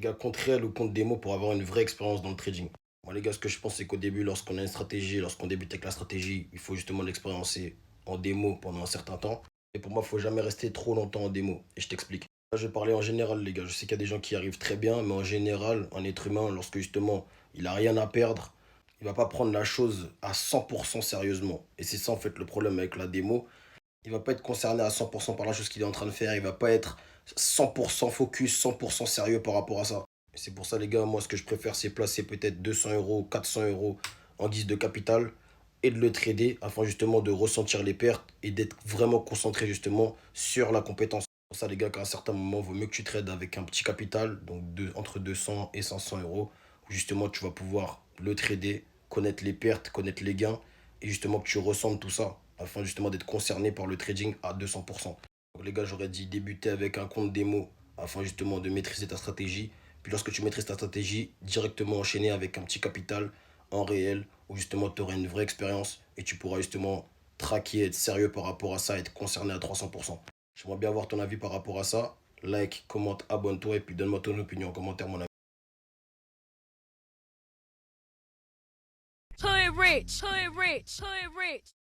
gars, compte réel ou compte démo pour avoir une vraie expérience dans le trading? Moi, les gars, ce que je pense, c'est qu'au début, lorsqu'on a une stratégie, lorsqu'on débute avec la stratégie, il faut justement l'expériencer en démo pendant un certain temps. Et pour moi, il faut jamais rester trop longtemps en démo. Et je t'explique. Là, je vais parler en général, les gars. Je sais qu'il y a des gens qui y arrivent très bien, mais en général, un être humain, lorsque justement, il a rien à perdre, il va pas prendre la chose à 100% sérieusement. Et c'est ça, en fait, le problème avec la démo. Il va pas être concerné à 100% par la chose qu'il est en train de faire. Il va pas être 100% focus, 100% sérieux par rapport à ça. Et c'est pour ça, les gars, moi, ce que je préfère, c'est placer peut-être 200 euros, 400 euros en guise de capital et de le trader afin justement de ressentir les pertes et d'être vraiment concentré justement sur la compétence. Pour ça, les gars, qu'à un certain moment, il vaut mieux que tu trades avec un petit capital, donc entre 200 et 500 euros, où justement tu vas pouvoir le trader, connaître les pertes, connaître les gains et justement que tu ressentes tout ça afin justement d'être concerné par le trading à 200%. Donc les gars, j'aurais dit débuter avec un compte démo afin justement de maîtriser ta stratégie. Puis lorsque tu maîtrises ta stratégie, directement enchaîner avec un petit capital en réel où justement tu auras une vraie expérience et tu pourras justement traquer, être sérieux par rapport à ça, être concerné à 300%. J'aimerais bien avoir ton avis par rapport à ça. Like, commente, abonne-toi et puis donne-moi ton opinion en commentaire, mon ami. Hood rich, hood rich, hood rich.